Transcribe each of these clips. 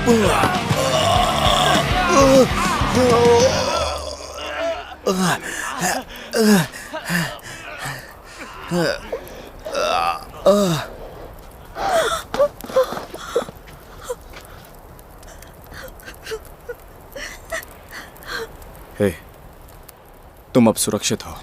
हे, तुम अब सुरक्षित हो।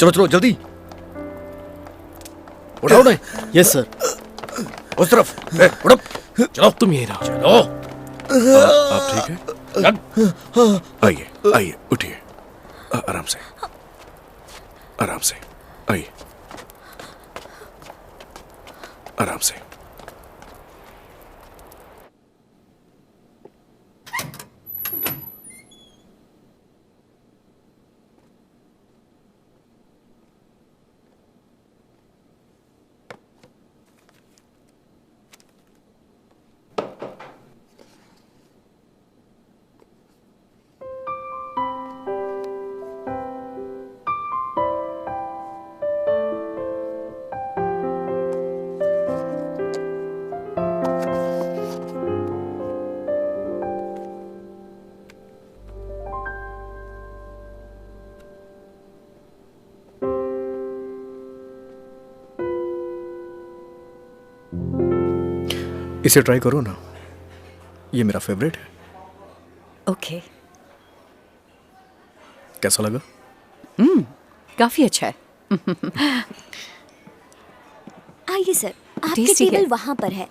चलो चलो जल्दी उठाओ। नहीं यस सर। उस तरफ उठो। चलो तुम यही रहो। चलो। आप ठीक है? आइए आइए उठिए। आराम से आराम से। आइए आराम से। इसे ट्राई करो ना, ये मेरा फेवरेट है। ओके। कैसा लगा? काफी अच्छा है। आइए सर, आपकी टेस्टी टेबल है। वहाँ पर है।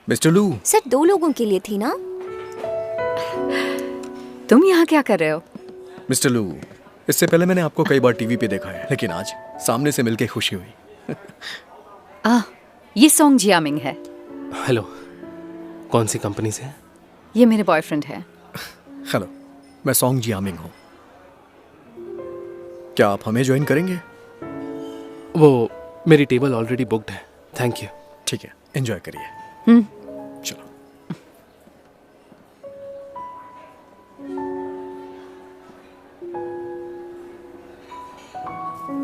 मिस्टर लू, सर 2 लोगों के लिए थी ना? तुम यहाँ क्या कर रहे हो? मिस्टर लू, इससे पहले मैंने आपको कई बार टीवी पे देखा है, लेकिन आज सामने से मिलके खुशी हुई। ये सॉन्ग जियामिंग है। हेलो, कौन सी कंपनी से? ये मेरे बॉयफ्रेंड है। हेलो, मैं सॉन्ग जियामिंग हूँ। क्या आप हमें ज्वाइन करेंगे? वो मेरी टेबल ऑलरेडी बुक्ड है, थैंक यू। ठीक है, एंजॉय करिए। चलो।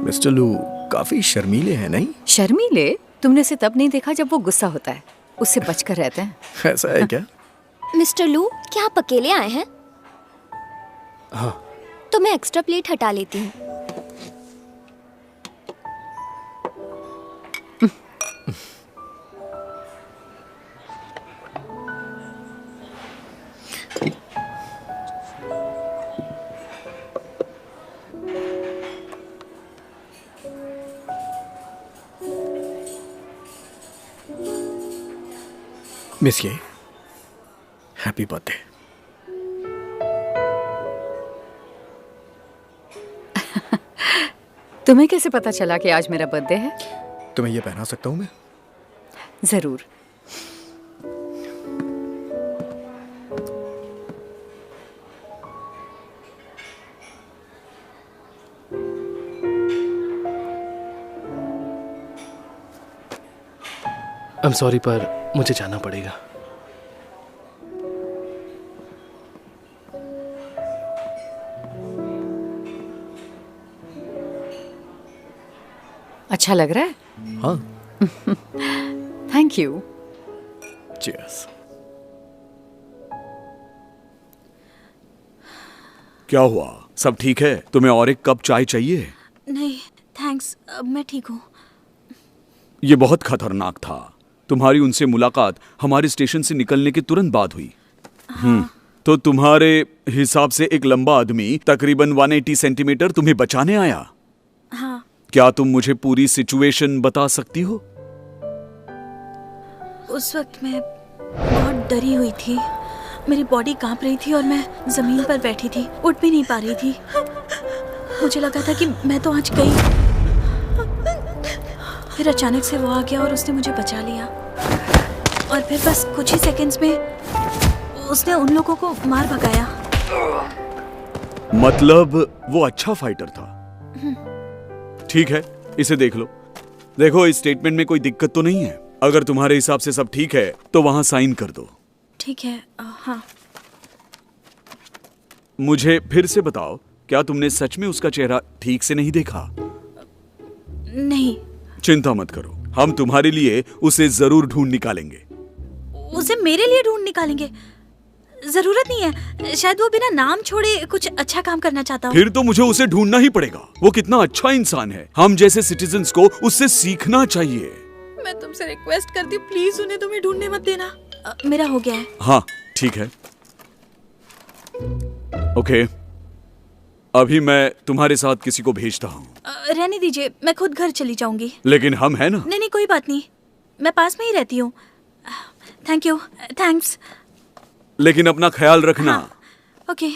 मिस्टर लू काफी शर्मीले हैं, नहीं? शर्मीले? तुमने उसे तब नहीं देखा जब वो गुस्सा होता है। उससे बचकर रहते हैं। ऐसा है क्या? मिस्टर लू, क्या आप अकेले आए हैं? हाँ। तो मैं एक्स्ट्रा प्लेट हटा लेती हूँ। मिस ये हैप्पी बर्थडे। तुम्हें कैसे पता चला कि आज मेरा बर्थडे है? तुम्हें ये पहना सकता हूँ मैं? जरूर। आई एम सॉरी पर मुझे जाना पड़ेगा। अच्छा लग रहा है? हाँ। Thank you. चीयर्स। क्या हुआ? सब ठीक है? तुम्हें और एक कप चाय चाहिए? नहीं थैंक्स, मैं ठीक हूँ। ये बहुत खतरनाक था। तुम्हारी उनसे मुलाकात हमारे स्टेशन से निकलने के तुरंत बाद हुई। तो तुम्हारे हिसाब से एक लंबा आदमी तकरीबन 180 सेंटीमीटर तुम्हें बचाने आया? हाँ। क्या तुम मुझे पूरी सिचुएशन बता सकती हो? उस वक्त मैं बहुत डरी हुई थी। मेरी बॉडी कांप रही थी और मैं जमीन पर बैठी थी, उठ भी नहीं पा रही थी। मुझे लगा था कि मैं तो आज गई। फिर अचानक से वो आ गया और उसने मुझे बचा लिया। और फिर बस कुछ ही सेकंड्स में उसने उन लोगों को मार भगाया। मतलब वो अच्छा फाइटर था। ठीक है, इसे देख लो। देखो, इस स्टेटमेंट में कोई दिक्कत तो नहीं है। अगर तुम्हारे हिसाब से सब ठीक है तो वहां साइन कर दो। ठीक है। हाँ। मुझे फिर से बताओ, क्या तुमने सच में उसका चेहरा ठीक से नहीं देखा? नहीं। चिंता मत करो, हम तुम्हारे लिए उसे जरूर ढूंढ निकालेंगे। उसे मेरे लिए ढूंढ निकालेंगे? जरूरत नहीं है, शायद वो बिना नाम छोड़े कुछ अच्छा काम करना चाहता हो। फिर तो मुझे उसे ढूंढना ही पड़ेगा। वो कितना अच्छा इंसान है, हम जैसे सिटीजन्स को उससे सीखना चाहिए। मैं तुमसे रिक्वेस्ट करती हूँ, प्लीज उन्हें तुम्हें ढूंढने मत देना। मेरा हो गया है। हाँ ठीक है। ओके, अभी मैं तुम्हारे साथ किसी को भेजता हूँ। रहने दीजिए, मैं खुद घर चली जाऊंगी। लेकिन हम है ना? नहीं नहीं, कोई बात नहीं, मैं पास में ही रहती हूँ। Thank you. थैंक्स। लेकिन अपना ख्याल रखना। हाँ, ओके।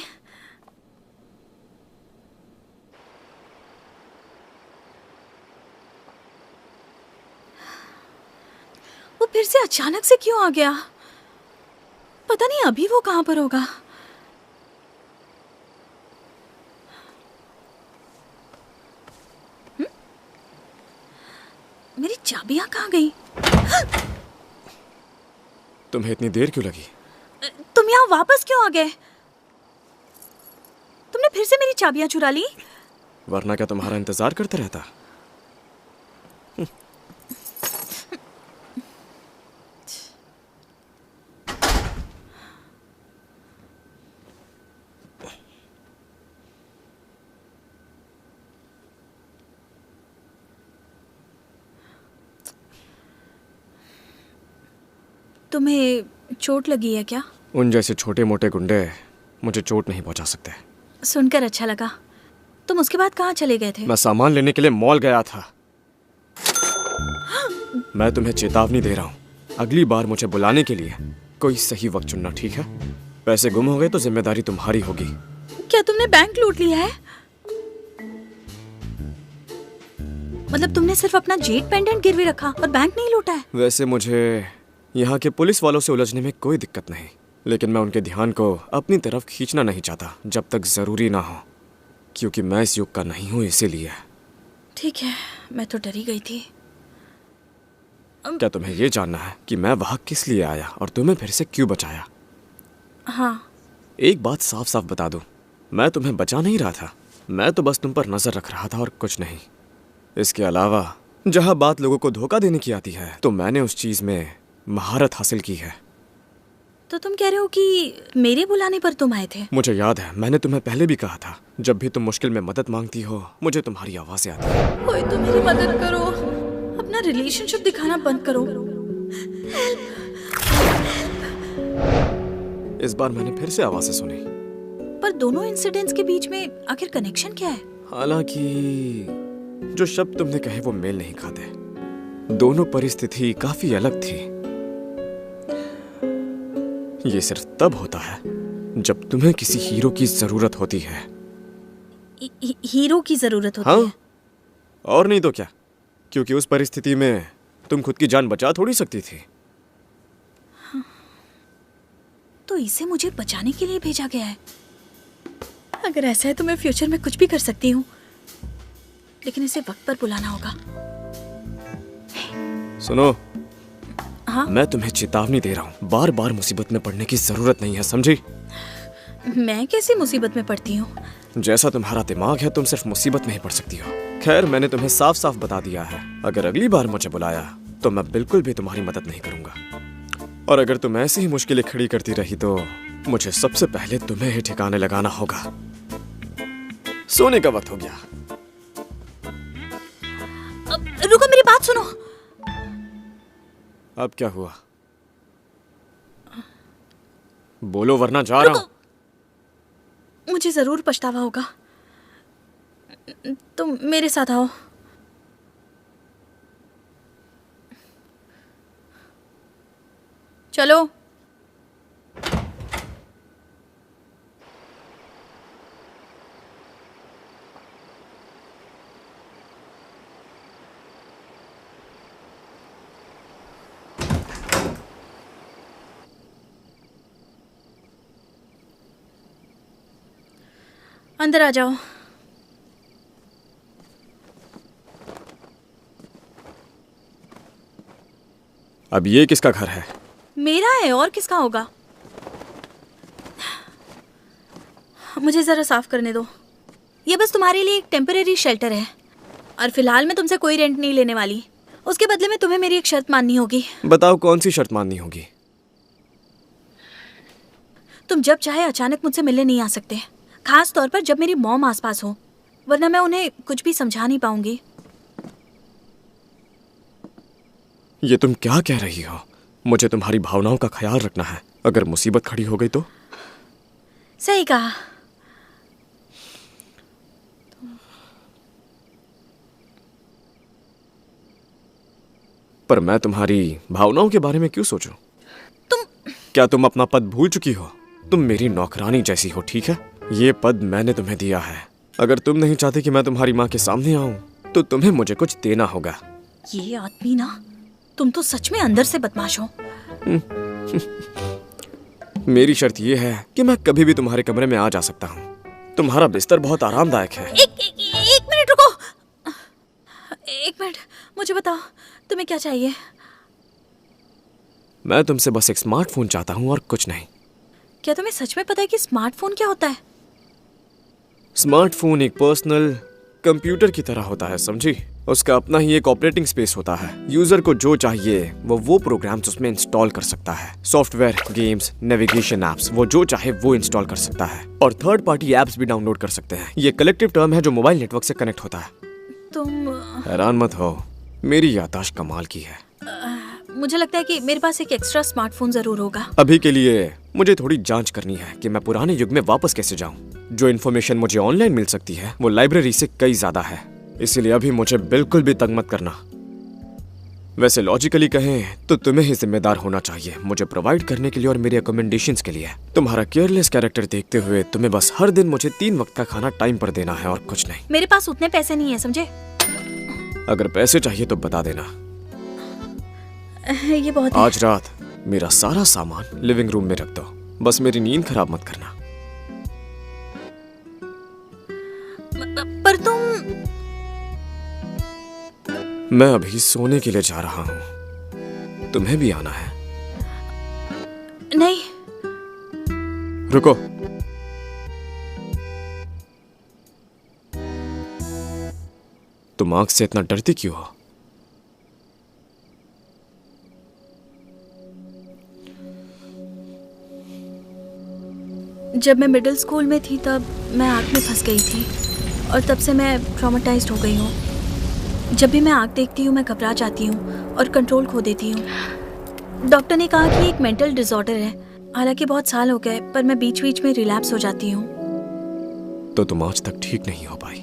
वो फिर से अचानक से क्यों आ गया? पता नहीं अभी वो कहाँ पर होगा। मेरी चाबियां कहाँ गई? तुम्हें इतनी देर क्यों लगी? तुम यहाँ वापस क्यों आ गए? तुमने फिर से मेरी चाबियां चुरा ली? वरना क्या तुम्हारा इंतजार करते रहता? तुम्हें चोट लगी है क्या? उन जैसे छोटे मोटे गुंडे मुझे चोट नहीं पहुंचा सकते। सुनकर अच्छा लगा। तुम उसके बाद कहाँ चले गए थे? मैं सामान लेने के लिए मॉल गया था। मैं तुम्हें चेतावनी दे रहा हूँ, अगली बार मुझे बुलाने के लिए कोई सही वक्त चुनना, ठीक है? पैसे गुम हो गए तो जिम्मेदारी तुम्हारी होगी। क्या तुमने बैंक लूट लिया है? मतलब तुमने सिर्फ अपना जेट पेंडेंट गिरवी रखा और बैंक नहीं लूटा है? वैसे मुझे यहाँ के पुलिस वालों से उलझने में कोई दिक्कत नहीं, लेकिन मैं उनके ध्यान को अपनी तरफ खींचना नहीं चाहता जब तक जरूरी ना हो, क्योंकि मैं इस युग का नहीं हूँ, इसीलिए। ठीक है, मैं तो डरी गई थी। क्या तुम्हें ये जानना है कि मैं वहाँ किस लिए आया और तुम्हें फिर से क्यों बचाया? हाँ। एक बात साफ साफ बता दूं, मैं तुम्हें बचा नहीं रहा था, मैं तो बस तुम पर नजर रख रहा था और कुछ नहीं। इसके अलावा जहाँ बात लोगों को धोखा देने की आती है तो मैंने उस चीज में महारत हासिल की है। तो तुम कह रहे हो कि मेरे बुलाने पर तुम आए थे? मुझे याद है, मैंने तुम्हें पहले भी कहा था, जब भी तुम मुश्किल में मदद मांगती हो मुझे तुम्हारी आवाज़ें आती है। कोई तो मेरी मदद करो, अपना रिलेशनशिप दिखाना बंद करो। इस बार मैंने फिर से आवाज़ें सुनी। पर दोनों इंसिडेंट्स के बीच में आखिर कनेक्शन क्या है? हालांकि जो शब्द तुमने कहे वो मेल नहीं खाते। दोनों परिस्थिति काफी अलग थी। ये सिर्फ तब होता है जब तुम्हें किसी हीरो की जरूरत होती है। हीरो की जरूरत होती हाँ? है? और नहीं तो क्या, क्योंकि उस परिस्थिति में तुम खुद की जान बचा थोड़ी सकती थी। तो इसे मुझे बचाने के लिए भेजा गया है। अगर ऐसा है तो मैं फ्यूचर में कुछ भी कर सकती हूँ, लेकिन इसे वक्त पर बुलाना होगा। सुनो, हाँ? मैं तुम्हें चेतावनी दे रहा हूँ, बार बार मुसीबत में पड़ने की जरूरत नहीं है, समझी? मैं कैसी मुसीबत में पड़ती हूँ? जैसा तुम्हारा दिमाग है तुम सिर्फ मुसीबत में ही पड़ सकती हो। खैर, मैंने तुम्हें साफ साफ बता दिया है, अगर अगली बार मुझे बुलाया तो मैं बिल्कुल भी तुम्हारी मदद नहीं करूंगा। और अगर तुम ऐसी ही मुश्किलें खड़ी करती रही तो मुझे सबसे पहले तुम्हें ही ठिकाने लगाना होगा। सोने का वक्त हो गया। रुको, मेरी बात सुनो। अब क्या हुआ? बोलो वरना जा रहा हूं। मुझे जरूर पछतावा होगा। तुम मेरे साथ आओ। चलो। अंदर आ जाओ। अब ये किसका घर है? मेरा है, और किसका होगा? मुझे जरा साफ करने दो। ये बस तुम्हारे लिए एक टेम्परेरी शेल्टर है और फिलहाल मैं तुमसे कोई रेंट नहीं लेने वाली। उसके बदले में तुम्हें मेरी एक शर्त माननी होगी। बताओ कौन सी शर्त माननी होगी? तुम जब चाहे अचानक मुझसे मिलने नहीं आ सकते, खास तौर पर जब मेरी मॉम आसपास हो, वरना मैं उन्हें कुछ भी समझा नहीं पाऊंगी। ये तुम क्या कह रही हो? मुझे तुम्हारी भावनाओं का ख्याल रखना है। अगर मुसीबत खड़ी हो गई तो? सही कहा। पर मैं तुम्हारी भावनाओं के बारे में क्यों सोचूं? क्या तुम अपना पद भूल चुकी हो? तुम मेरी नौकरानी जैसी हो, ठीक है? ये पद मैंने तुम्हें दिया है। अगर तुम नहीं चाहते कि मैं तुम्हारी माँ के सामने आऊं, तो तुम्हें मुझे कुछ देना होगा। ये आदमी ना, तुम तो सच में अंदर से बदमाश हो। मेरी शर्त ये है कि मैं कभी भी तुम्हारे कमरे में आ जा सकता हूँ। तुम्हारा बिस्तर बहुत आरामदायक है। एक मिनट रुको। एक मिनट, मुझे बताओ तुम्हें क्या चाहिए? मैं तुमसे बस एक स्मार्टफोन चाहता हूँ और कुछ नहीं। क्या तुम्हें सच में पता है कि स्मार्टफोन क्या होता है? स्मार्टफोन एक पर्सनल कंप्यूटर की तरह होता है, समझी? उसका अपना ही एक ऑपरेटिंग स्पेस होता है। यूजर को जो चाहिए वो प्रोग्राम्स उसमें इंस्टॉल कर सकता है। सॉफ्टवेयर, गेम्स, नेविगेशन एप्स, वो जो चाहे वो इंस्टॉल कर सकता है। और थर्ड पार्टी एप्स भी डाउनलोड कर सकते हैं। ये कलेक्टिव टर्म है जो मोबाइल नेटवर्क से कनेक्ट होता है। तुम हैरान मत हो, मेरी याददाश्त कमाल की है। मुझे लगता है कि मेरे पास एक एक्स्ट्रा स्मार्टफोन जरूर होगा। अभी के लिए मुझे थोड़ी जांच करनी है कि मैं पुराने युग में वापस कैसे जाऊं। जो इन्फॉर्मेशन मुझे ऑनलाइन मिल सकती है वो लाइब्रेरी से कई ज्यादा है, इसलिए अभी मुझे बिल्कुल भी तंग मत करना। वैसे लॉजिकली कहें तो तुम्हें ही जिम्मेदार होना चाहिए मुझे प्रोवाइड करने के लिए और मेरे रिकमेंडेशंस के लिए। तुम्हारा केयरलेस कैरेक्टर देखते हुए तुम्हें बस हर दिन मुझे 3 वक्त का खाना टाइम पर देना है और कुछ नहीं। मेरे पास उतने पैसे नहीं है, समझे? अगर पैसे चाहिए तो बता देना। ये बहुत है। आज रात मेरा सारा सामान लिविंग रूम में रख दो, बस मेरी नींद खराब मत करना। पर तुम... मैं अभी सोने के लिए जा रहा हूँ, तुम्हें भी आना है? नहीं। रुको। तुम आंख से इतना डरती क्यों हो? जब मैं मिडिल स्कूल में थी तब मैं आग में फंस गई थी और तब से मैं ट्रॉमेटाइज्ड हो गई हूँ। जब भी मैं आग देखती हूँ मैं घबरा जाती हूँ और कंट्रोल खो देती हूँ। डॉक्टर ने कहा कि एक मेंटल डिसऑर्डर है। हालांकि बहुत साल हो गए पर मैं बीच बीच में रिलैप्स हो जाती हूँ। तो तुम आज तक ठीक नहीं हो पाई?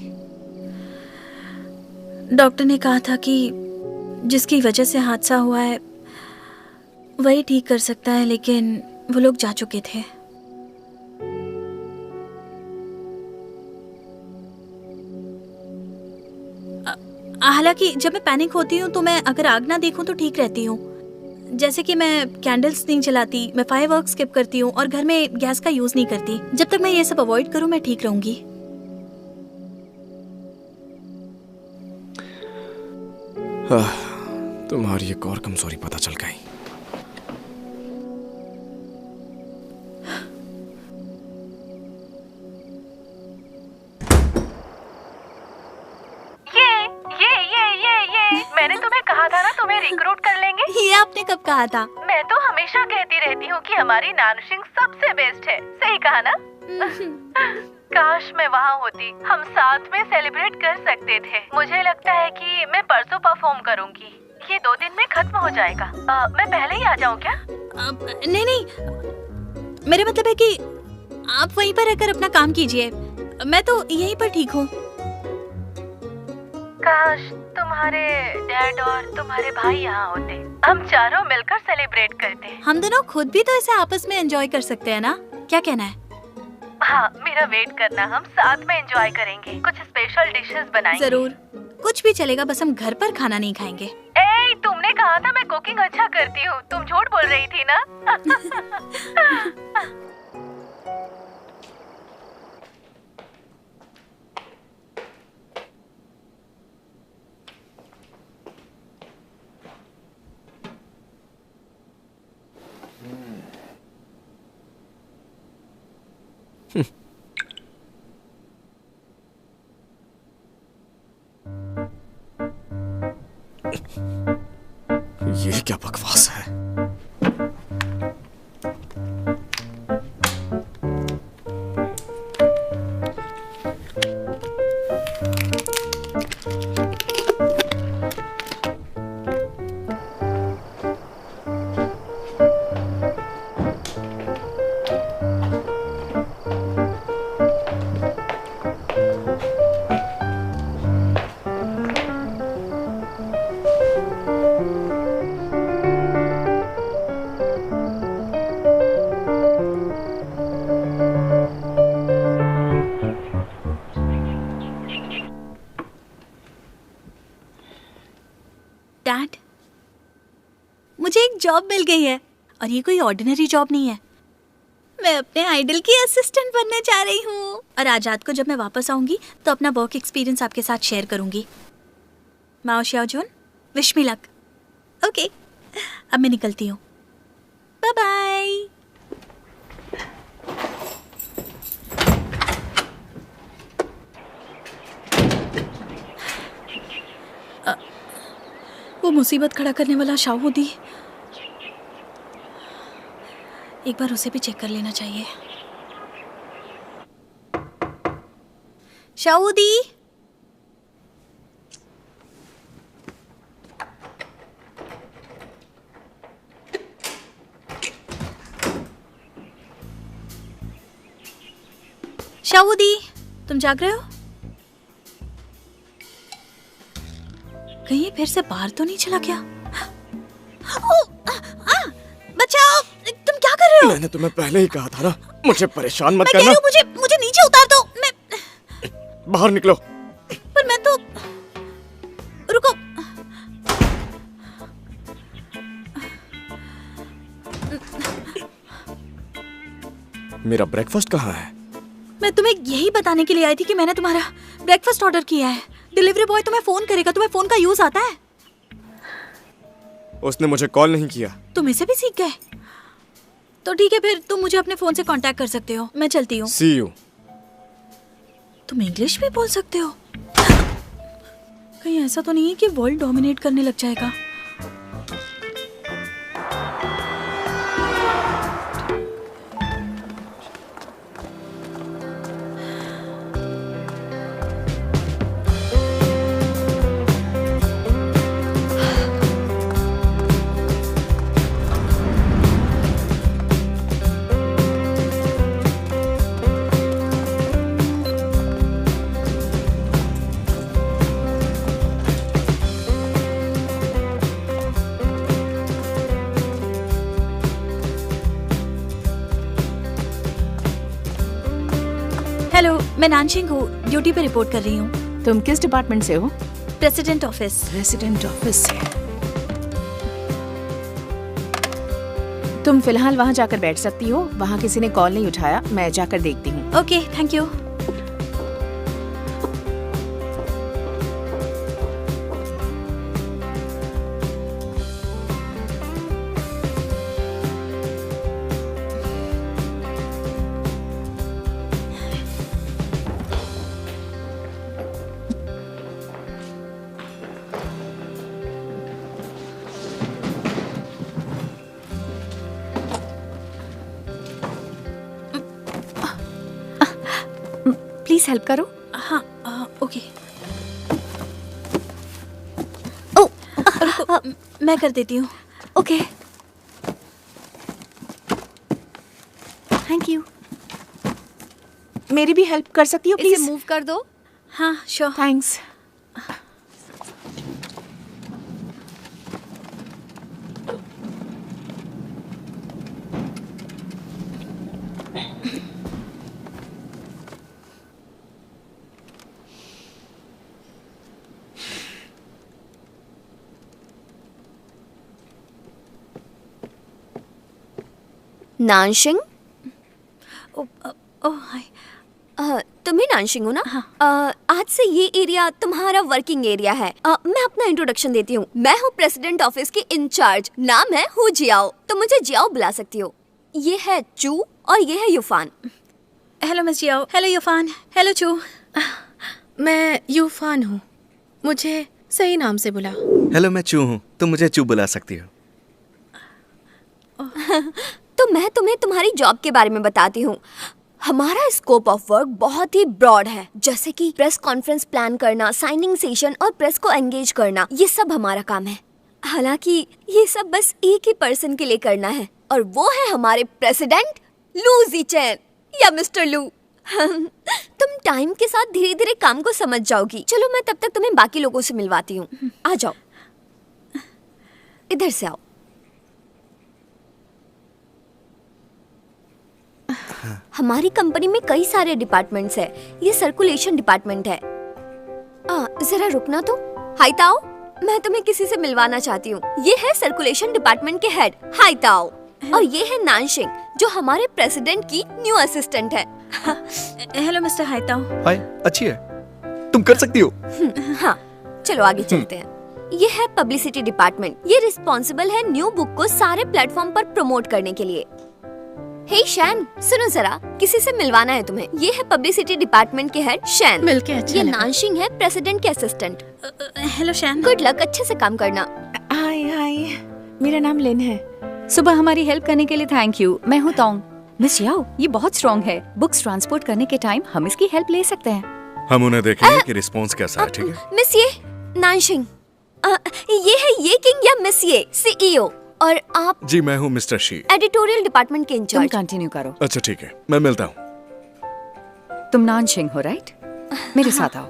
डॉक्टर ने कहा था कि जिसकी वजह से हादसा हुआ है वही ठीक कर सकता है, लेकिन वो लोग जा चुके थे। हालांकि जब मैं पैनिक होती हूँ तो मैं अगर आग ना देखूं तो ठीक रहती हूँ। जैसे कि मैं कैंडल्स नहीं जलाती, मैं फायरवर्क स्किप करती हूँ और घर में गैस का यूज नहीं करती। जब तक मैं ये सब अवॉइड करूँ मैं ठीक रहूंगी। तुम्हारी एक और कमजोरी पता चल गई। ये मैंने तुम्हें कहा था ना तुम्हें रिक्रूट कर लेंगे। ये आपने कब कहा था? मैं तो हमेशा कहती रहती हूँ कि हमारी नानुशिंग सबसे बेस्ट है। सही कहा ना? काश मैं वहाँ होती, हम साथ में सेलिब्रेट कर सकते थे। मुझे लगता है कि मैं परसों परफॉर्म करूँगी। ये 2 दिन में खत्म हो जाएगा। मैं पहले ही आ जाऊँ क्या? नहीं नहीं, मेरा मतलब है कि आप वहीं पर रहकर अपना काम कीजिए। मैं तो यहीं पर ठीक हूँ। काश तुम तुम्हारे डैड और तुम्हारे भाई यहाँ होते, हम चारों मिलकर सेलिब्रेट करते। हम दोनों खुद भी तो इसे आपस में एंजॉय कर सकते हैं ना, क्या कहना है? हाँ, मेरा वेट करना, हम साथ में एंजॉय करेंगे, कुछ स्पेशल डिशेस बनाएंगे। जरूर, कुछ भी चलेगा, बस हम घर पर खाना नहीं खाएंगे। ए, तुमने कहा था मैं कुकिंग अच्छा करती हूँ, तुम झूठ बोल रही थी ना? ये क्या बकवास है? डैड, मुझे एक जॉब मिल गई है और ये कोई ऑर्डिनरी जॉब नहीं है। मैं अपने आइडल की असिस्टेंट बनने जा रही हूँ और आज रात को जब मैं वापस आऊंगी तो अपना वर्क एक्सपीरियंस आपके साथ शेयर करूंगी। Mao Xiaojun, wish me luck. Okay, अब मैं निकलती हूँ। Bye bye. वो मुसीबत खड़ा करने वाला शाहूदी, एक बार उसे भी चेक कर लेना चाहिए। शाहूदी, शाहूदी, तुम जाग रहे हो? कहीं ये फिर से बाहर तो नहीं चला गया? बचाओ, तुम क्या कर रहे हो? मैंने तुम्हें पहले ही कहा था ना, मुझे परेशान मत मैं कह करना। रही हूँ, मुझे नीचे उतार दो। मैं बाहर निकलो। पर मैं तो, रुको। मेरा ब्रेकफास्ट कहाँ है? मैं तुम्हें यही बताने के लिए आई थी कि मैंने तुम्हारा ब्रेकफास्ट ऑर्डर किया है। डिलीवरी बॉय तुम्हें फोन करेगा। तुम्हें फोन का यूज आता है? उसने मुझे कॉल नहीं किया। तुम इसे भी सीख गए? तो ठीक है, फिर तुम मुझे अपने फोन से कांटेक्ट कर सकते हो। मैं चलती हूँ। See you। तुम इंग्लिश भी बोल सकते हो? कहीं ऐसा तो नहीं है कि वर्ल्ड डोमिनेट करने लग जाएगा? हेलो, मैं नानशिंग हूँ, ड्यूटी पे रिपोर्ट कर रही हूँ। तुम किस डिपार्टमेंट से हो? President office. प्रेसिडेंट ऑफिस से। तुम फिलहाल वहाँ जाकर बैठ सकती हो। वहाँ किसी ने कॉल नहीं उठाया, मैं जाकर देखती हूँ। Okay, thank you. Please help करो। हाँ, ओके। रुको, मैं कर देती हूँ। Okay, thank you. मेरी भी हेल्प कर सकती हो इसे प्लीज? मूव कर दो। हाँ, श्योर। थैंक्स। नानशिंग? ओ, ओ हाय। तुम ही नानशिंग हो ना? आज से ये एरिया तुम्हारा वर्किंग एरिया है। मैं अपना इंट्रोडक्शन देती हूँ। मैं हूँ प्रेसिडेंट ऑफिस की इंचार्ज। नाम है हु जियाओ। तुम मुझे जियाओ बुला सकती हो। ये है चू और ये है Yufan. Hello miss Jiao. Hello Yufan. Hello Chu. मैं यूफान हूँ, मुझे सही नाम से बुला। हेलो, मैं चू हूँ, तुम मुझे चू बुला सकती हो। तो मैं तुम्हें तुम्हारी जॉब के बारे में बताती हूँ। हमारा स्कोप ऑफ वर्क बहुत ही ब्रॉड है, जैसे कि प्रेस कॉन्फ्रेंस प्लान करना, साइनिंग सेशन और प्रेस को एंगेज करना, ये सब हमारा काम है। हालांकि ये सब बस एक ही पर्सन के लिए करना है, और वो है हमारे प्रेसिडेंट लू ज़ीचेन या मिस्टर लू। तुम टाइम के साथ धीरे धीरे काम को समझ जाओगी। चलो मैं तब तक तुम्हें बाकी लोगों से मिलवाती हूँ। आ जाओ, इधर से आओ। हमारी कंपनी में कई सारे डिपार्टमेंट्स हैं। ये सर्कुलेशन डिपार्टमेंट है। जरा रुकना तो। हाय ताओ, मैं तुम्हें किसी से मिलवाना चाहती हूँ। ये है सर्कुलेशन डिपार्टमेंट के हेड हाय ताओ, और ये है नानशिंग जो हमारे प्रेसिडेंट की न्यू असिस्टेंट है। Hello mister Haitao. हाय, अच्छी है, तुम कर सकती हो। हाँ, चलो आगे चलते हैं। ये है पब्लिसिटी डिपार्टमेंट। ये रिस्पॉन्सिबल है न्यू बुक को सारे प्लेटफॉर्म पर प्रमोट करने के लिए। हे शैन, सुनो जरा, किसी से मिलवाना है तुम्हें। ये है पब्लिसिटी डिपार्टमेंट के हेड शैन। मिलके अच्छा ये लगा। नानशिंग है प्रेसिडेंट के असिस्टेंट। हेलो शैन। गुड लक, अच्छे से काम करना। हाय हाय, मेरा नाम लिन है। सुबह हमारी हेल्प करने के लिए थैंक यू। मैं हूँ तोंग। मिस याओ, ये बहुत स्ट्रॉन्ग है। बुक्स ट्रांसपोर्ट करने के टाइम हम इसकी हेल्प ले सकते हैं। हम उन्हें देखेंगे कि रिस्पॉन्स कैसा है, ठीक है? मिस ये नानशिंग। ये है ये किंग या मिस ये सीईओ, और आप जी, मैं हूँ मिस्टर शी। एडिटोरियल डिपार्टमेंट के तुम इंचार्ज। कंटिन्यू करो। अच्छा ठीक है, मैं मिलता हूँ। तुम नानशिंग हो, राइट? मेरे साथ आओ।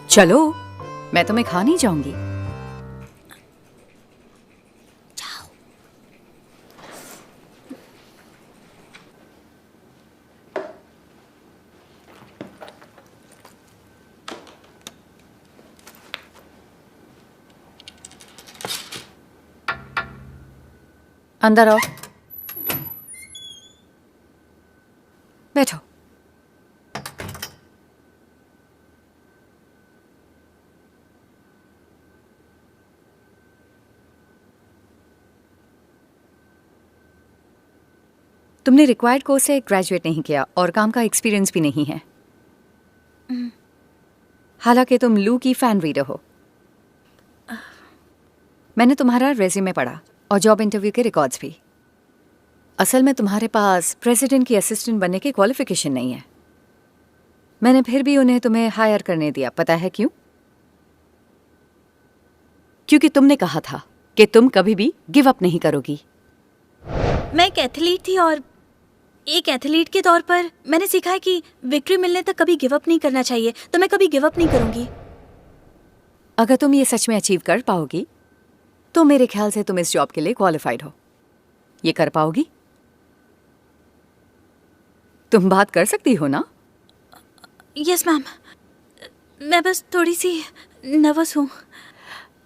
चलो, मैं तुम्हें खा नहीं जाऊंगी। अंदर आओ, बैठो। तुमने रिक्वायर्ड कोर्स से ग्रेजुएट नहीं किया और काम का एक्सपीरियंस भी नहीं है। हालांकि तुम लू की फैन रीडर हो। मैंने तुम्हारा रेज्यूमे पढ़ा और जॉब इंटरव्यू के रिकॉर्ड्स भी। असल में तुम्हारे पास प्रेसिडेंट की असिस्टेंट बनने की क्वालिफिकेशन नहीं है। मैंने फिर भी उन्हें तुम्हें हायर करने दिया। पता है क्यों? क्योंकि तुमने कहा था कि तुम कभी भी गिव अप नहीं करोगी। मैं एक एथलीट थी, और एक एथलीट के तौर पर मैंने सीखा है कि विक्ट्री मिलने तक कभी गिव अप नहीं करना चाहिए। तो मैं कभी गिव अप नहीं करूंगी। अगर तुम ये सच में अचीव कर पाओगी तो मेरे ख्याल से तुम इस जॉब के लिए क्वालिफाइड हो। ये कर पाओगी? तुम बात कर सकती हो ना? यस मैम, मैं बस थोड़ी सी नर्वस हूँ।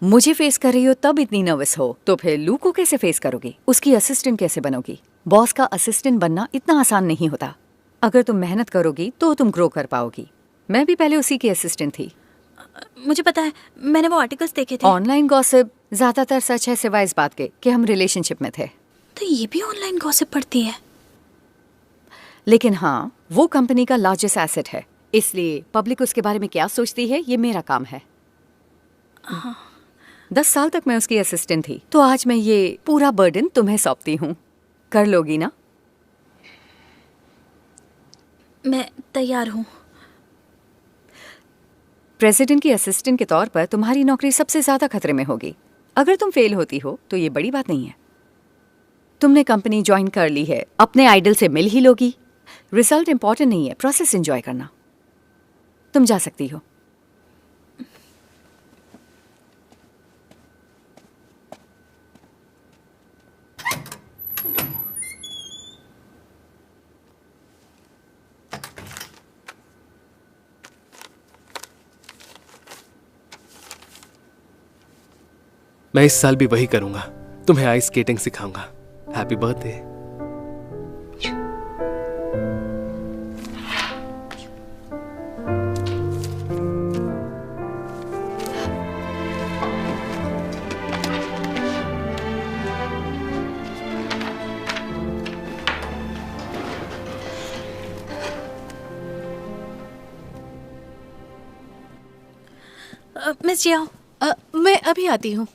मुझे फेस कर रही हो तब इतनी नर्वस हो, तो फिर लू को कैसे फेस करोगी? उसकी असिस्टेंट कैसे बनोगी? बॉस का असिस्टेंट बनना इतना आसान नहीं होता। अगर तुम मेहनत करोगी तो तुम ग्रो कर पाओगी। मैं भी पहले उसी की असिस्टेंट थी। मुझे पता है, मैंने वो आर्टिकल्स देखे थे। ऑनलाइन गॉसिप ज्यादातर सच है, सिवाय इस बात के कि हम रिलेशनशिप में थे। तो ये भी ऑनलाइन गॉसिप पढ़ती है? लेकिन हाँ, वो कंपनी का लार्जेस्ट एसेट है, इसलिए पब्लिक उसके बारे में क्या सोचती है ये मेरा काम है। 10 साल तक मैं उसकी असिस्टेंट थी, तो आज मैं ये पूरा बर्डन तुम्हें सौंपती हूँ। कर लोगी ना? मैं तैयार हूँ। प्रेसिडेंट की असिस्टेंट के तौर पर तुम्हारी नौकरी सबसे ज्यादा खतरे में होगी। अगर तुम फेल होती हो तो ये बड़ी बात नहीं है। तुमने कंपनी ज्वाइन कर ली है, अपने आइडल से मिल ही लोगी। रिजल्ट इंपॉर्टेंट नहीं है, प्रोसेस एंजॉय करना। तुम जा सकती हो। मैं इस साल भी वही करूंगा, तुम्हें आइस स्केटिंग सिखाऊंगा। Happy birthday. मिस जियाओ, मैं अभी आती हूँ।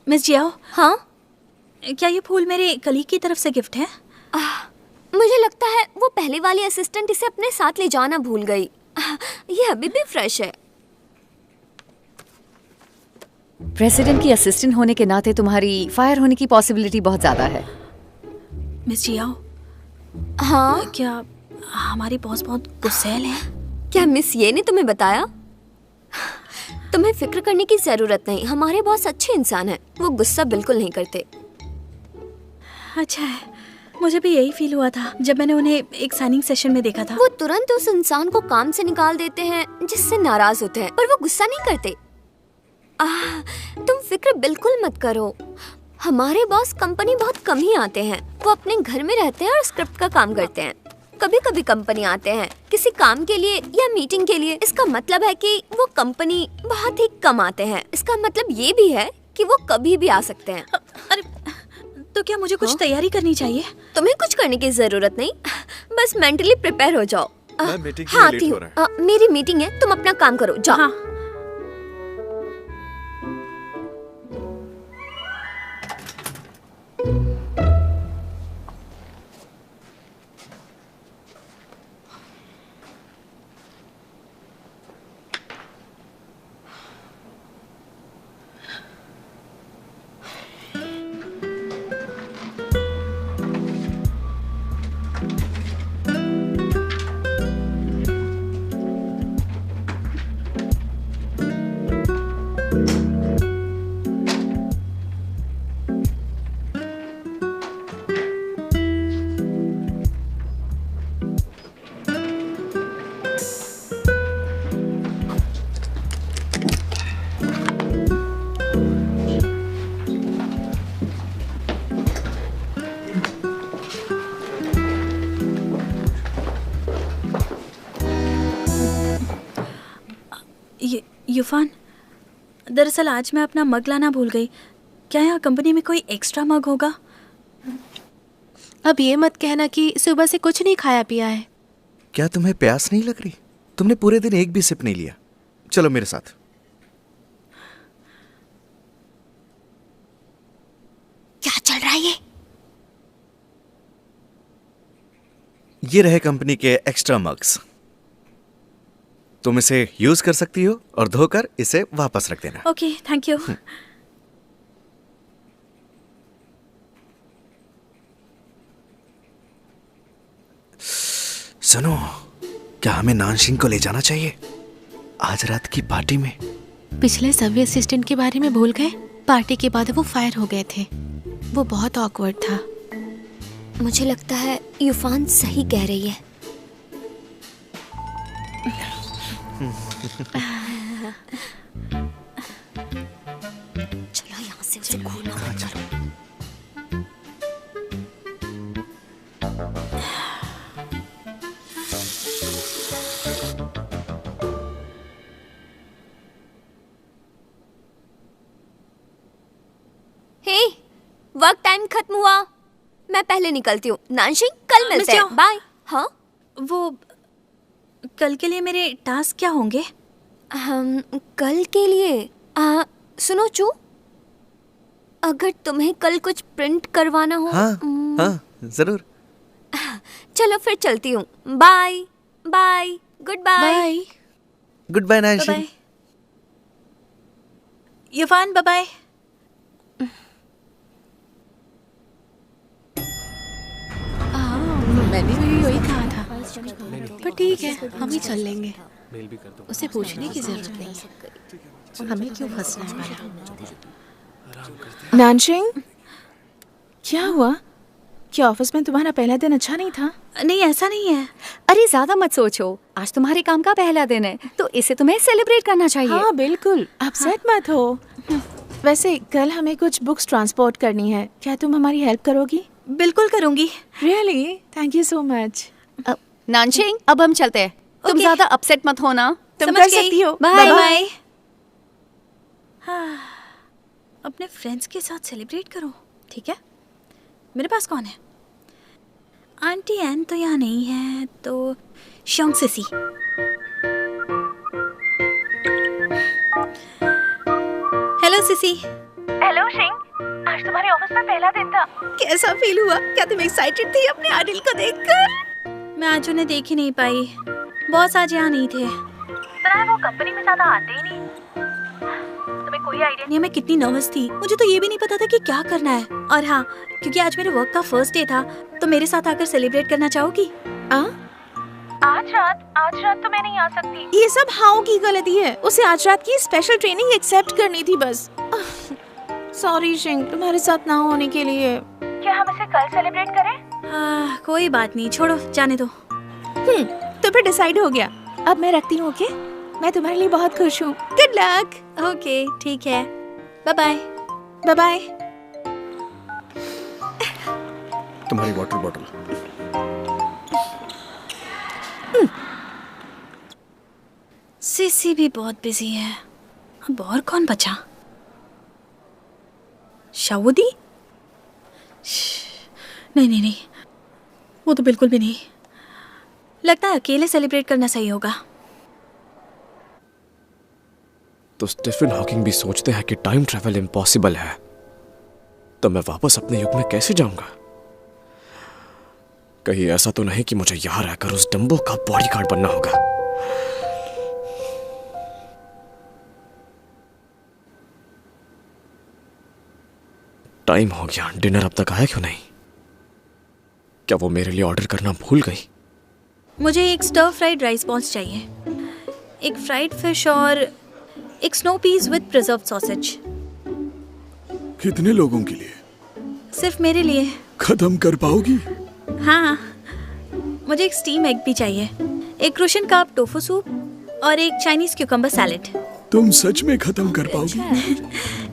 मिस जियाओ, हाँ, क्या ये फूल मेरे कलीग की तरफ से गिफ्ट है? मुझे लगता है वो पहले वाली असिस्टेंट इसे अपने साथ ले जाना भूल गई। ये अभी भी फ्रेश है। प्रेसिडेंट की असिस्टेंट होने के नाते तुम्हारी फायर होने की पॉसिबिलिटी बहुत ज्यादा है। मिस जियाओ, हाँ, क्या हमारी बॉस बहुत गुस्सैल है? क्या मिस ये ने तुम्हें बताया? तुम्हें फिक्र करने की जरूरत नहीं, हमारे बॉस अच्छे इंसान हैं, वो गुस्सा बिल्कुल नहीं करते। अच्छा है, मुझे भी यही फील हुआ था जब मैंने उन्हें एक साइनिंग सेशन में देखा था। वो तुरंत उस इंसान को काम से निकाल देते हैं जिससे नाराज होते हैं, पर वो गुस्सा नहीं करते। तुम फिक्र बिल्कुल मत करो, हमारे बॉस कंपनी बहुत कम ही आते हैं। वो अपने घर में रहते हैं और स्क्रिप्ट का काम करते हैं। कभी कभी कंपनी आते हैं किसी काम के लिए या मीटिंग के लिए। इसका मतलब है कि वो कंपनी बहुत ही कम आते हैं। इसका मतलब ये भी है कि वो कभी भी आ सकते हैं। अरे तो क्या मुझे कुछ तैयारी करनी चाहिए? तुम्हें कुछ करने की जरूरत नहीं, बस मेंटली प्रिपेयर हो जाओ। मैं मीटिंग के हाँ, लिए आती लेट हूँ। हो रहा है। मेरी मीटिंग है, तुम अपना काम करो, जाओ। हाँ। यूफान, दरअसल आज मैं अपना मग लाना भूल गई। क्या यहाँ कंपनी में कोई एक्स्ट्रा मग होगा? अब ये मत कहना कि सुबह से कुछ नहीं खाया पिया है। क्या तुम्हें प्यास नहीं लग रही? तुमने पूरे दिन एक भी सिप नहीं लिया। चलो मेरे साथ। क्या चल रहा है ये रहे कंपनी के एक्स्ट्रा मग्स। तुम इसे यूज कर सकती हो और धोकर इसे वापस रख देना। Okay, thank you. सुनो, क्या हमें नानशिंग को ले जाना चाहिए आज रात की पार्टी में? पिछले सभी असिस्टेंट के बारे में भूल गए। पार्टी के बाद वो फायर हो गए थे। वो बहुत ऑकवर्ड था। मुझे लगता है यूफान सही कह रही है। चलो यहाँ से उसे घूरना मत करो। हे, वर्क टाइम खत्म हुआ, मैं पहले निकलती हूँ। नानशिंग, कल मिलते हैं, बाय। हाँ, वो कल के लिए मेरे टास्क क्या होंगे? हम कल के लिए सुनो चू, अगर तुम्हें कल कुछ प्रिंट करवाना हो। हाँ, हाँ, जरूर। चलो फिर चलती हूँ। Bye bye, goodbye. Goodbye Nanxing. Yufan, bye bye. मैंने भी यही कहा था, पर ठीक है, हम ही चल लेंगे। उसे पूछने की जरूरत नहीं है, हमें क्यों फंसना है। नानशिंग, क्या हुआ? क्या ऑफिस में तुम्हारा पहला दिन अच्छा नहीं था? नहीं, ऐसा नहीं है। अरे ज्यादा मत सोचो, आज तुम्हारे काम का पहला दिन है तो इसे तुम्हें सेलिब्रेट करना चाहिए। हाँ बिल्कुल, अपसेट मत हो। वैसे कल हमें कुछ बुक्स ट्रांसपोर्ट करनी है, क्या तुम हमारी हेल्प करोगी? बिल्कुल करूंगी। Really? Thank you so much. Nanxing, अब हम चलते हैं। तुम Okay. ज्यादा अपसेट मत होना। तुम समझ कर गई। सकती हो। Bye bye. हाँ, अपने फ्रेंड्स के साथ सेलिब्रेट करो, ठीक है? मेरे पास कौन है? आंटी एन तो यहाँ नहीं है, तो Shong Sisi. Hello Sisi. Hello Xing, आज तुम्हारे ऑफिस में पहला दिन था। कैसा फील हुआ? क्या तुम एक्साइटेड थी अपने आदिल को देखकर? मैं आज उन्हें देख ही नहीं पाई। बॉस आज यहाँ नहीं थे। सुना है वो कंपनी में ज्यादा आते ही नहीं। तुम्हें कोई आइडिया नहीं, मैं कितनी नर्वस थी। मुझे तो ये भी नहीं पता था कि क्या करना है। और हाँ, क्योंकि आज मेरे वर्क का फर्स्ट डे था, तो मेरे साथ आकर सेलिब्रेट करना चाहोगी? आज रात तो मैं नहीं आ सकती। ये सब हाउ की गलती है। उसे आज रात की स्पेशल ट्रेनिंग एक्सेप्ट करनी थी बस। सॉरी शिंग, तुम्हारे साथ ना होने के लिए। क्या हम इसे कल सेलिब्रेट करें? कोई बात नहीं, छोड़ो, जाने दो। तो फिर डिसाइड हो गया। अब मैं रखती हूँ, ओके? मैं तुम्हारे लिए बहुत खुश हूँ। Good luck. ओके, ठीक है। Bye bye. Bye bye. तुम्हारी वाटर बॉटल। सिसी भी बहुत बिजी है। अब और कौन बचा? शावुदी? नहीं नहीं नहीं, वो तो बिल्कुल भी नहीं। लगता है अकेले सेलिब्रेट करना सही होगा। तो स्टीफन हॉकिंग भी सोचते हैं कि टाइम ट्रैवल इम्पॉसिबल है, तो मैं वापस अपने युग में कैसे जाऊंगा? कहीं ऐसा तो नहीं कि मुझे यहां रहकर उस डंबो का बॉडीगार्ड बनना होगा। टाइम हो गया, डिनर अब तक आया क्यों नहीं? क्या वो मेरे लिए ऑर्डर करना भूल गई? मुझे एक स्टर फ्राइड राइस बॉल्स चाहिए, एक फ्राइड फिश और एक snow peace with preserved sausage. कितने लोगों के लिए? सिर्फ मेरे लिए। खत्म कर पाओगी? हाँ, मुझे एक स्टीम एग भी चाहिए, एक रोशन कार्ब टोफू सूप और एक चाइनीज क्यूकम्बर सैलेड। तुम सच में खत्म कर पाओगी?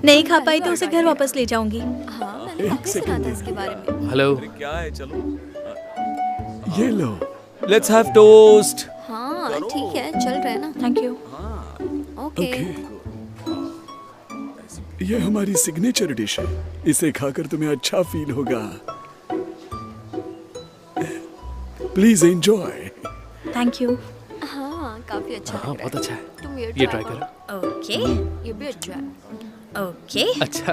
नहीं खा पाई तो उसे घर वापस ले जाऊंगी। हाँ, मैंने काफी सुना था इसके बारे में। हेलो। क्या है, चलो ये लो। Let's have toast. हाँ ठीक है, चल रहे हैं ना। Thank you. ओके। ये हमारी सिग्नेचर डिश है, इसे खाकर तुम्हें अच्छा फील होगा। Please enjoy. Thank you. हाँ काफी अच्छा लग हाँ, रहा बहुत है। अच्छा है। तुम ये ट्राई करो। ओके ये भी अच्छा है। ओके। अच्छा।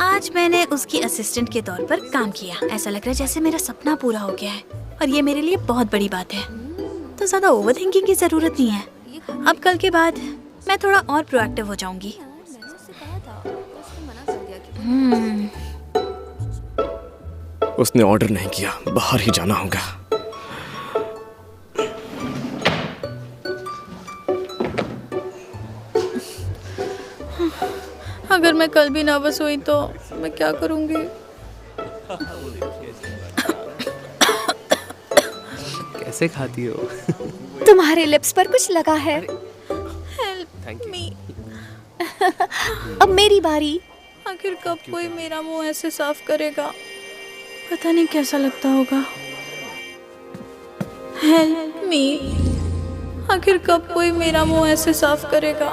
आज मैंने उसकी असिस्टेंट के तौर पर काम किया। ऐसा लग रहा है जैसे मेरा सपना पूरा हो गया है, और ये मेरे लिए बहुत बड़ी बात है। तो ज्यादा ओवर थिंकिंग की जरूरत नहीं है। अब कल के बाद मैं थोड़ा और प्रोएक्टिव हो जाऊंगी। मैंने उससे कहा था, उसने मना कर दिया कि उसने ऑर्डर नहीं किया, बाहर ही जाना होगा। अगर मैं कल भी नर्वस हुई तो मैं क्या करूंगी? कैसे खाती हो? तुम्हारे लिप्स पर कुछ लगा है। Help me. अब मेरी बारी। आखिर कब कोई मेरा मुंह ऐसे साफ करेगा? पता नहीं कैसा लगता होगा। Help me. आखिर कब कोई मेरा मुंह ऐसे साफ करेगा?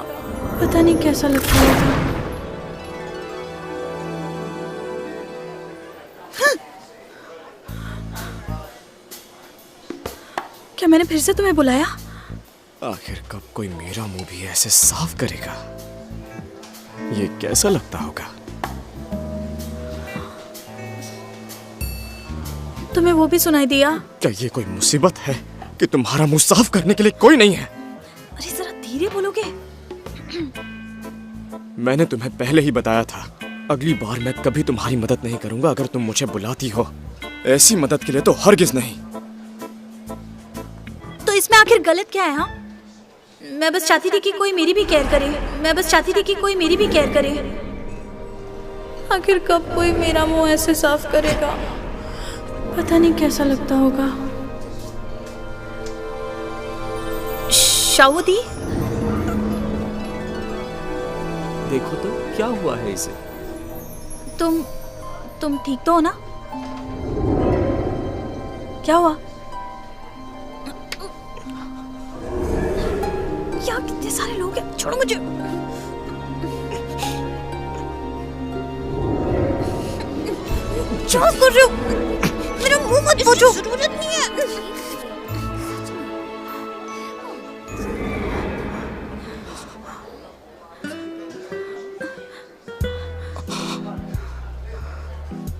पता नहीं कैसा लगता होगा। क्या मैंने फिर से तुम्हें बुलाया? आखिर कब कोई मेरा मुंह भी ऐसे साफ करेगा? ये कैसा लगता होगा? तुम्हें वो भी सुनाई दिया? क्या ये कोई मुसीबत है कि तुम्हारा मुंह साफ करने के लिए कोई नहीं है? अरे जरा धीरे बोलोगे? मैंने तुम्हें पहले ही बताया था, अगली बार मैं कभी तुम्हारी मदद नहीं करूंगा अगर तुम मुझे बुलाती हो। ऐसी मदद के लिए तो हरगिज नहीं। तो इसमें आखिर गलत क्या है? हाँ, मैं बस चाहती थी कि कोई मेरी भी केयर करे। मैं बस चाहती थी कि कोई मेरी भी केयर करे। आखिर कब कोई मेरा मुंह ऐसे साफ करेगा? पता नहीं कैसा लगता होगा। शावदी, देखो तो क्या हुआ है इसे। तुम ठीक तो हो ना? क्या हुआ? यहाँ कितने सारे लोग हैं, छोड़ो मुझे। क्या कर रहे हो? मेरा मुंह मत पोछो। जरूरत नहीं है।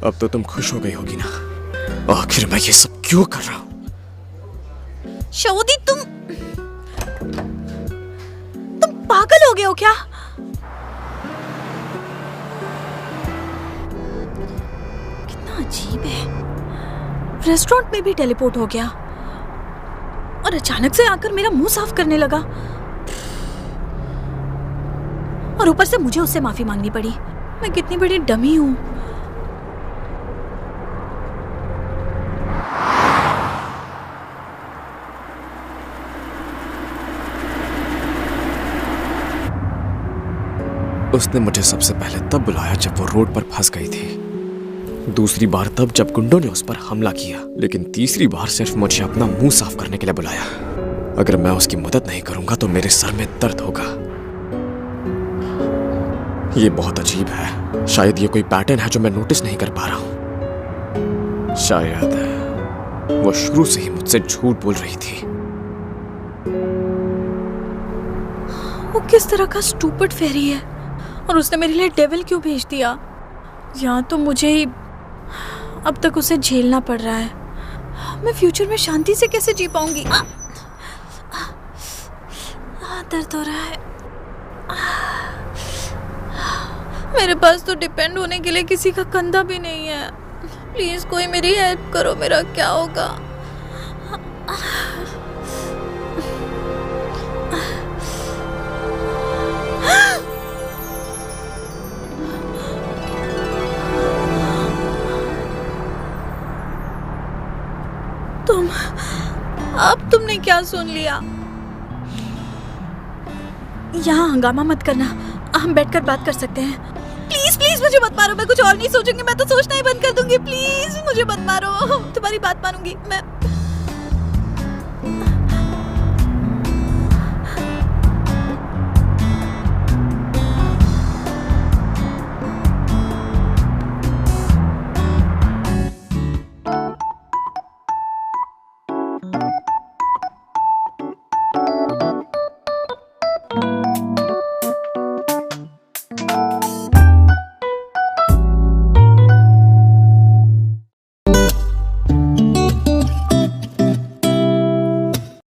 अब तो तुम खुश हो गई होगी ना? आखिर मैं ये सब क्यों कर रहा हूं? शावदी, तुम पागल हो गए हो क्या? कितना अजीब है। रेस्टोरेंट में भी टेलीपोर्ट हो गया और अचानक से आकर मेरा मुंह साफ करने लगा, और ऊपर से मुझे उससे माफी मांगनी पड़ी। मैं कितनी बड़ी डमी हूं। उसने मुझे सबसे पहले तब बुलाया जब वो रोड पर फंस गई थी, दूसरी बार तब जब गुंडों ने उस पर हमला किया, लेकिन तीसरी बार सिर्फ मुझे अपना मुंह साफ करने के लिए बुलाया। अगर मैं उसकी मदद नहीं करूंगा तो मेरे सर में दर्द होगा। ये बहुत अजीब है। शायद ये कोई पैटर्न है जो मैं नोटिस नहीं कर पा रहा हूं। शायद वो शुरू से ही मुझसे झूठ बोल रही थी। वो किस तरह का स्टूपिड फेरी है, और उसने मेरे लिए डेविल क्यों भेज दिया? या तो मुझे ही अब तक उसे झेलना पड़ रहा है। मैं फ्यूचर में शांति से कैसे जी पाऊंगी? दर्द हो रहा है। मेरे पास तो डिपेंड होने के लिए किसी का कंधा भी नहीं है। प्लीज कोई मेरी हेल्प करो, मेरा क्या होगा? अब तुमने क्या सुन लिया? यहाँ हंगामा मत करना, हम बैठकर बात कर सकते हैं। प्लीज प्लीज मुझे मत मारो, मैं कुछ और नहीं सोचूंगी। मैं तो सोचना ही बंद कर दूंगी। प्लीज मुझे मत मारो, तुम्हारी बात मानूंगी मैं।